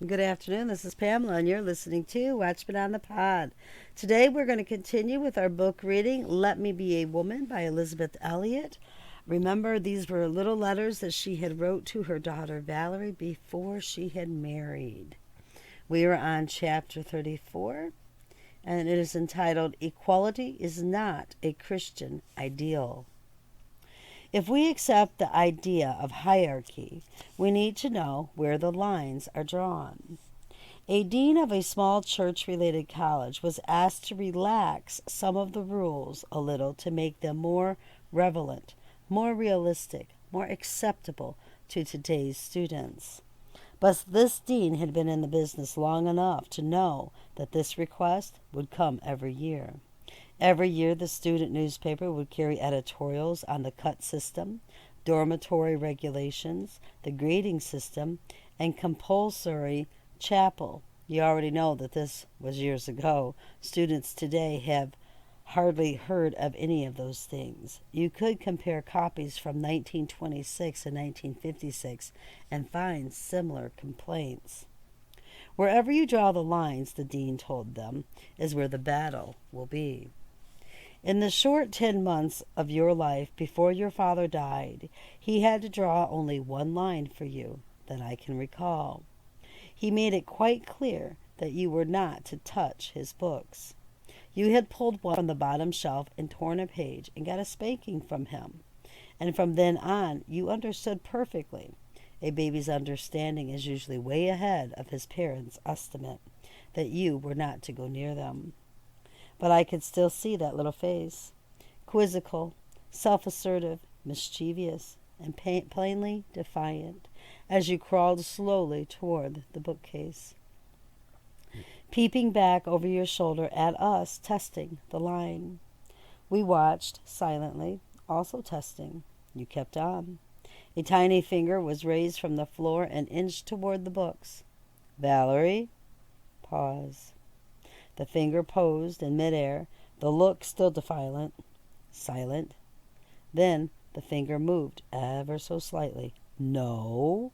Good afternoon. This is Pamela, and you're listening to Watchman on the Pod. Today, we're going to continue with our book reading, Let Me Be a Woman by Elisabeth Elliot. Remember, these were little letters that she had wrote to her daughter Valerie before she had married. We are on chapter 34, and it is entitled, Equality is Not a Christian Ideal. If we accept the idea of hierarchy, we need to know where the lines are drawn. A dean of a small church-related college was asked to relax some of the rules a little to make them more relevant, more realistic, more acceptable to today's students. But this dean had been in the business long enough to know that this request would come every year. Every year, the student newspaper would carry editorials on the cut system, dormitory regulations, the grading system, and compulsory chapel. You already know that this was years ago. Students today have hardly heard of any of those things. You could compare copies from 1926 and 1956 and find similar complaints. Wherever you draw the lines, the dean told them, is where the battle will be. In the short 10 months of your life before your father died, he had to draw only one line for you that I can recall. He made it quite clear that you were not to touch his books. You had pulled one from the bottom shelf and torn a page and got a spanking from him. And from then on, you understood perfectly. A baby's understanding is usually way ahead of his parents' estimate that you were not to go near them. But I could still see that little face, quizzical, self-assertive, mischievous, and plainly defiant, as you crawled slowly toward the bookcase, peeping back over your shoulder at us, testing the line. We watched silently, also testing. You kept on. A tiny finger was raised from the floor and inched toward the books. Valerie, pause. The finger posed in midair, the look still defiant, silent. Then the finger moved ever so slightly. No.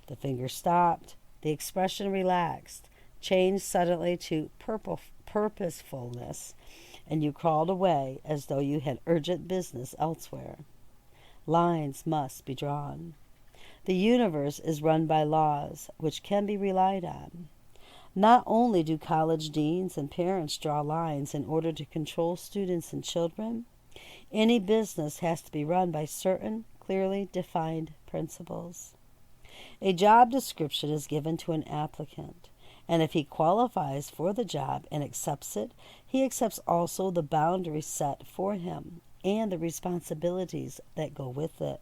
The finger stopped. The expression relaxed, changed suddenly to purposefulness, and you crawled away as though you had urgent business elsewhere. Lines must be drawn. The universe is run by laws which can be relied on. Not only do college deans and parents draw lines in order to control students and children, any business has to be run by certain clearly defined principles. A job description is given to an applicant, and if he qualifies for the job and accepts it, he accepts also the boundaries set for him and the responsibilities that go with it.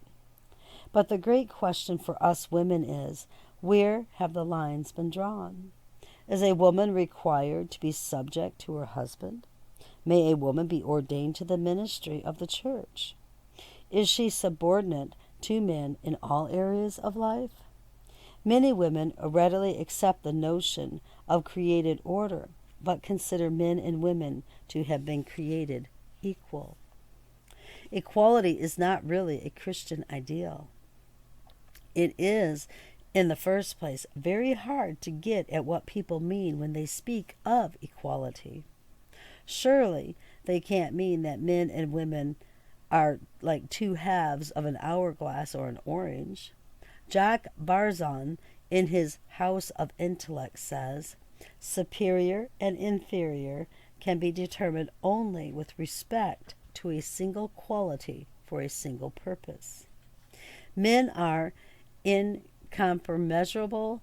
But the great question for us women is, where have the lines been drawn? Is a woman required to be subject to her husband? May a woman be ordained to the ministry of the church? Is she subordinate to men in all areas of life? Many women readily accept the notion of created order, but consider men and women to have been created equal. Equality is not really a Christian ideal. It is, in the first place, very hard to get at what people mean when they speak of equality. Surely they can't mean that men and women are like two halves of an hourglass or an orange. Jacques Barzon, in his House of Intellect, says, superior and inferior can be determined only with respect to a single quality for a single purpose. Men are incommensurable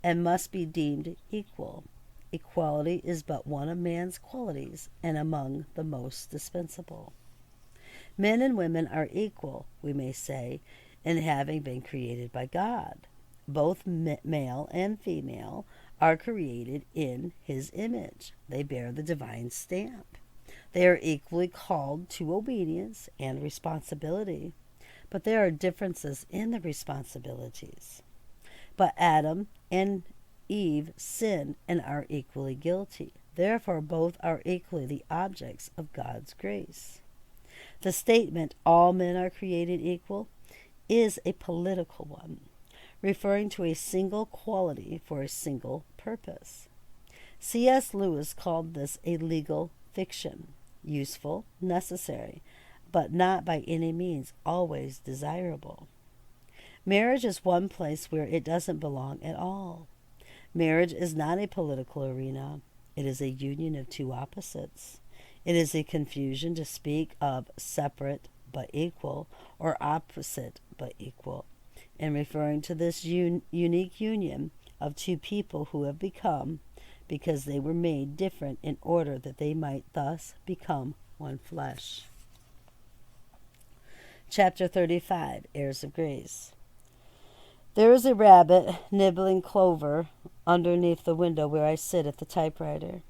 and must be deemed equal. Equality is but one of man's qualities and among the most dispensable. Men and women are equal, we may say, in having been created by God. Both male and female are created in his image. They bear the divine stamp. They are equally called to obedience and responsibility, but there are differences in the responsibilities. But Adam and Eve sinned and are equally guilty. Therefore, both are equally the objects of God's grace. The statement, all men are created equal, is a political one. referring to a single quality for a single purpose. C.S. Lewis called this a legal fiction, useful, necessary, but not by any means always desirable. Marriage is one place where it doesn't belong at all. Marriage is not a political arena. It is a union of two opposites. It is a confusion to speak of separate but equal or opposite but equal, in referring to this unique union of two people who have become, because they were made different in order that they might thus become one flesh. Chapter 35, Heirs of Grace. There is a rabbit nibbling clover underneath the window where I sit at the typewriter.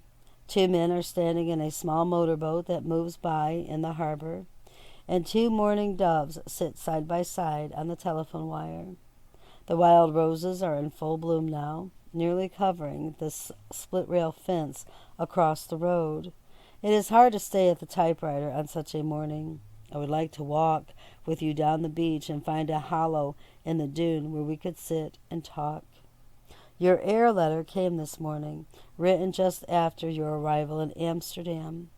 Two men are standing in a small motorboat that moves by in the harbor, and two mourning doves sit side by side on the telephone wire. The wild roses are in full bloom now, nearly covering the split-rail fence across the road. It is hard to stay at the typewriter on such a morning. I would like to walk with you down the beach and find a hollow in the dune where we could sit and talk. Your air letter came this morning, written just after your arrival in Amsterdam.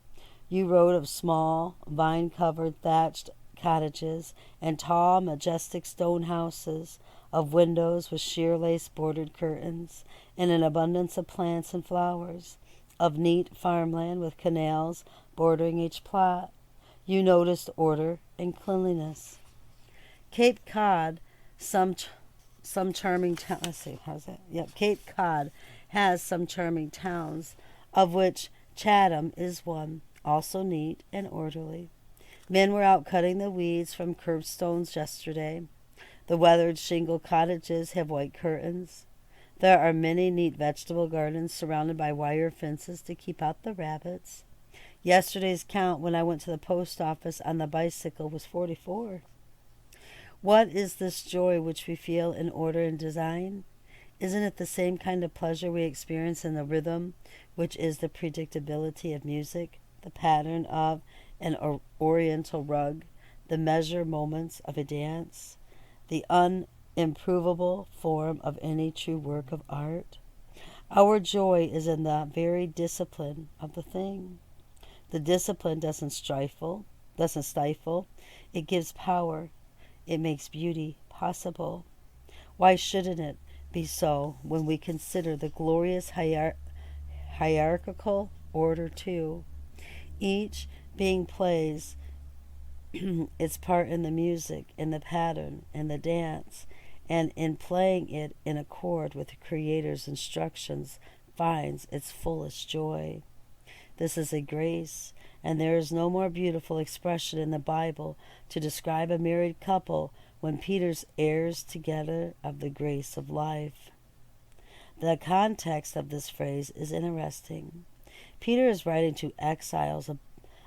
You wrote of small, vine-covered, thatched cottages and tall, majestic stone houses, of windows with sheer lace-bordered curtains, and an abundance of plants and flowers, of neat farmland with canals bordering each plot. You noticed order and cleanliness. Cape Cod, some charming town. Let's see, how's that? Yep, Cape Cod has some charming towns, of which Chatham is one, also neat and orderly. Men were out cutting the weeds from curbstones yesterday. The weathered shingle cottages have white curtains. There are many neat vegetable gardens surrounded by wire fences to keep out the rabbits. Yesterday's count when I went to the post office on the bicycle was 44. What is this joy which we feel in order and design? Isn't it the same kind of pleasure we experience in the rhythm, which is the predictability of music, the pattern of an oriental rug, the measure moments of a dance, the unimprovable form of any true work of art? Our joy is in the very discipline of the thing. The discipline doesn't stifle, it gives power, it makes beauty possible. Why shouldn't it be so when we consider the glorious hierarchical order too? Each being plays its part in the music, in the pattern, in the dance, and in playing it in accord with the Creator's instructions finds its fullest joy. This is a grace, and there is no more beautiful expression in the Bible to describe a married couple when Peter's heirs together of the grace of life. The context of this phrase is interesting. Peter is writing to exiles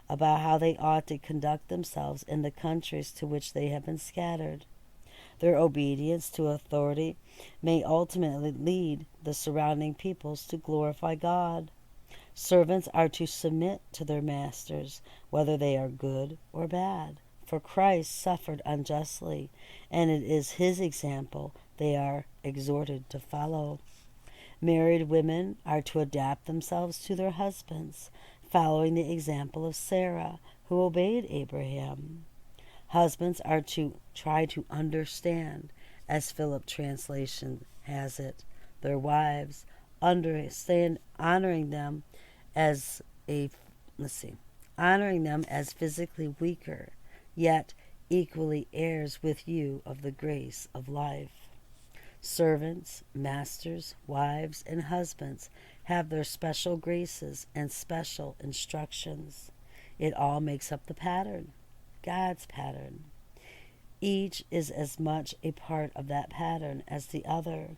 about how they ought to conduct themselves in the countries to which they have been scattered. Their obedience to authority may ultimately lead the surrounding peoples to glorify God. Servants are to submit to their masters, whether they are good or bad, for Christ suffered unjustly, and it is his example they are exhorted to follow. Married women are to adapt themselves to their husbands, following the example of Sarah, who obeyed Abraham. Husbands are to try to understand, as Philip translation has it, their wives, honoring them as physically weaker, yet equally heirs with you of the grace of life. Servants, masters, wives, and husbands have their special graces and special instructions. It all makes up the pattern, God's pattern. Each is as much a part of that pattern as the other.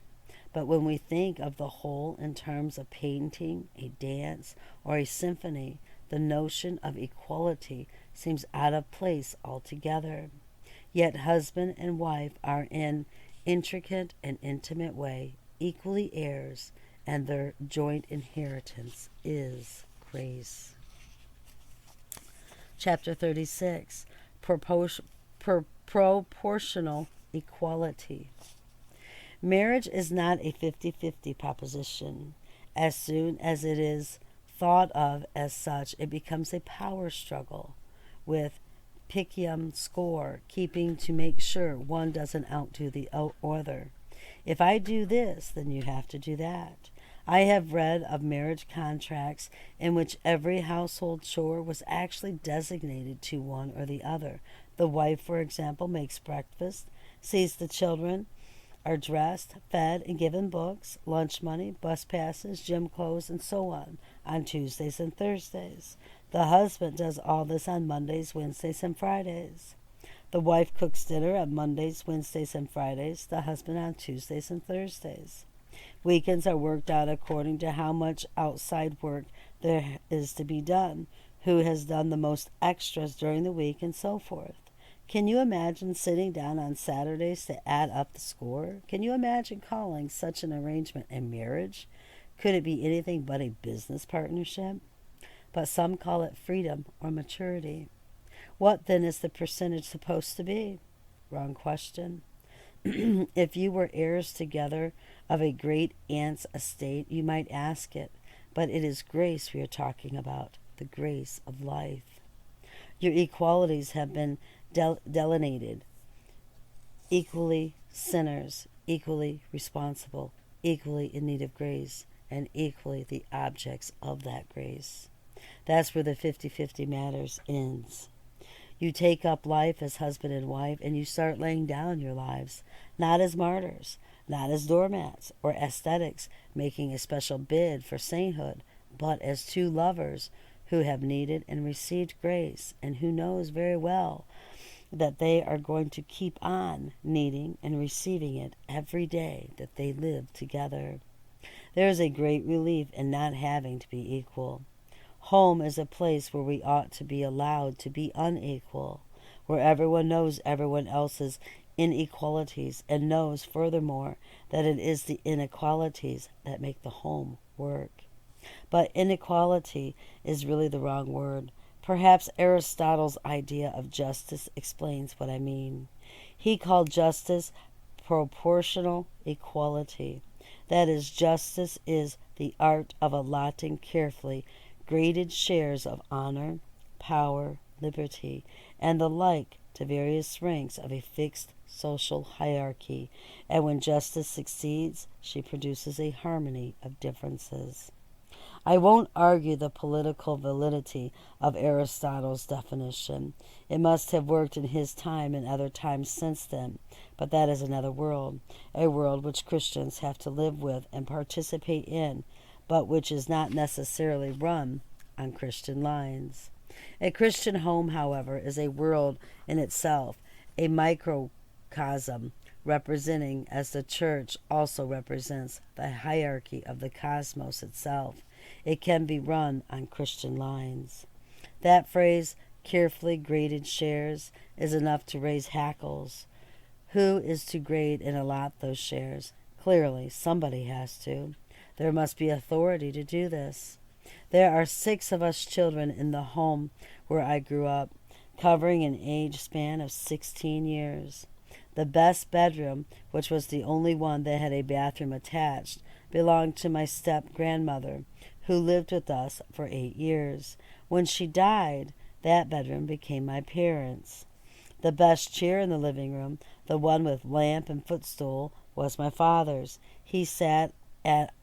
But when we think of the whole in terms of painting, a dance, or a symphony, the notion of equality seems out of place altogether. Yet husband and wife are in intricate and intimate way equally heirs, and their joint inheritance is grace. Chapter 36, Proportional Equality. Marriage is not a 50-50 proposition. As soon as it is thought of as such, it becomes a power struggle with picayune score, keeping to make sure one doesn't outdo the other. If I do this, then you have to do that. I have read of marriage contracts in which every household chore was actually designated to one or the other. The wife, for example, makes breakfast, sees the children are dressed, fed, and given books, lunch money, bus passes, gym clothes, and so on Tuesdays and Thursdays. The husband does all this on Mondays, Wednesdays, and Fridays. The wife cooks dinner on Mondays, Wednesdays, and Fridays, the husband on Tuesdays and Thursdays. Weekends are worked out according to how much outside work there is to be done, who has done the most extras during the week, and so forth. Can you imagine sitting down on Saturdays to add up the score? Can you imagine calling such an arrangement a marriage? Could it be anything but a business partnership? But some call it freedom or maturity. What then is the percentage supposed to be? Wrong question. If you were heirs together of a great aunt's estate, you might ask it, but it is grace we are talking about, the grace of life. Your equalities have been delineated. Equally sinners, equally responsible, equally in need of grace, and equally the objects of that grace. That's where the 50-50 matters ends. You take up life as husband and wife, and you start laying down your lives, not as martyrs, not as doormats or aesthetics making a special bid for sainthood, but as two lovers who have needed and received grace, and who knows very well that they are going to keep on needing and receiving it every day that they live together. There is a great relief in not having to be equal. Home is a place where we ought to be allowed to be unequal, where everyone knows everyone else's inequalities and knows, furthermore, that it is the inequalities that make the home work. But inequality is really the wrong word. Perhaps Aristotle's idea of justice explains what I mean. He called justice proportional equality. That is, justice is the art of allotting carefully graded shares of honor, power, liberty, and the like to various ranks of a fixed social hierarchy, and when justice succeeds, she produces a harmony of differences. I won't argue the political validity of Aristotle's definition. It must have worked in his time and other times since then, but that is another world, a world which Christians have to live with and participate in, but which is not necessarily run on Christian lines. A Christian home, however, is a world in itself, a microcosm representing, as the church also represents, the hierarchy of the cosmos itself. It can be run on Christian lines. That phrase, carefully graded shares, is enough to raise hackles. Who is to grade and allot those shares? Clearly, somebody has to. There must be authority to do this. There are 6 of us children in the home where I grew up, covering an age span of 16 years. The best bedroom, which was the only one that had a bathroom attached, belonged to my step-grandmother, who lived with us for 8 years. When she died, that bedroom became my parents'. The best chair in the living room, the one with lamp and footstool, was my father's. He sat at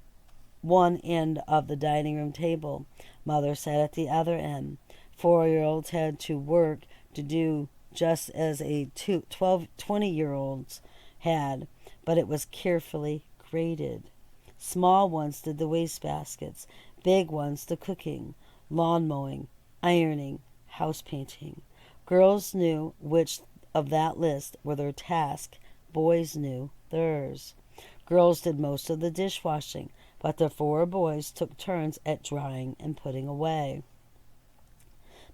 one end of the dining room table. Mother sat at the other end. 4-year-olds had to work to do just as a 20-year-olds had, but it was carefully graded. Small ones did the wastebaskets, big ones the cooking, lawn mowing, ironing, house painting. Girls knew which of that list were their task. Boys knew theirs. Girls did most of the dishwashing, but the 4 boys took turns at drying and putting away.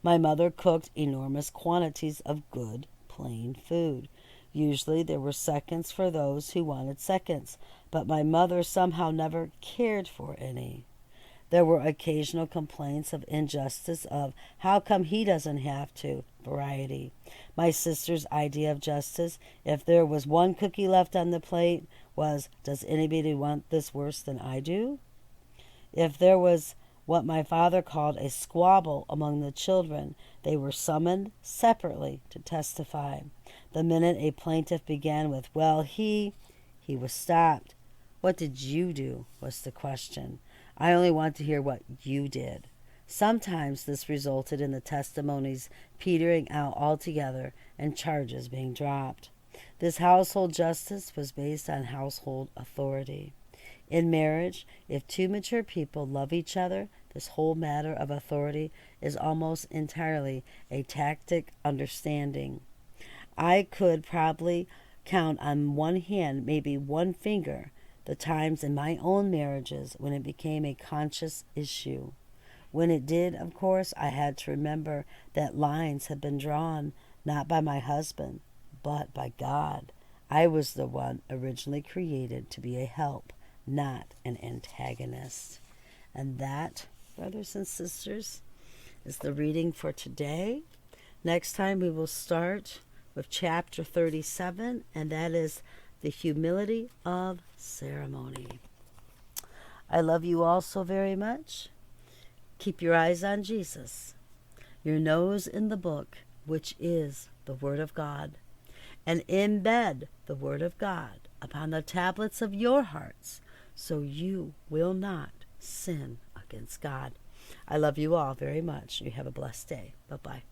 My mother cooked enormous quantities of good, plain food. Usually there were seconds for those who wanted seconds, but my mother somehow never cared for any. There were occasional complaints of injustice, of how come he doesn't have to, variety. My sister's idea of justice, if there was one cookie left on the plate, was, does anybody want this worse than I do? If there was what my father called a squabble among the children, they were summoned separately to testify. The minute a plaintiff began with, well, he was stopped. What did you do? Was the question. I only want to hear what you did. Sometimes this resulted in the testimonies petering out altogether and charges being dropped. This household justice was based on household authority. In marriage, if two mature people love each other, this whole matter of authority is almost entirely a tacit understanding. I could probably count on one hand, maybe one finger, the times in my own marriages when it became a conscious issue. When it did, of course, I had to remember that lines had been drawn not by my husband, but by God. I was the one originally created to be a help, not an antagonist. And that, brothers and sisters, is the reading for today. Next time we will start with chapter 37, and that is the humility of ceremony. I love you all so very much. Keep your eyes on Jesus, your nose in the book, which is the Word of God, and embed the Word of God upon the tablets of your hearts so you will not sin against God. I love you all very much. You have a blessed day. Bye-bye.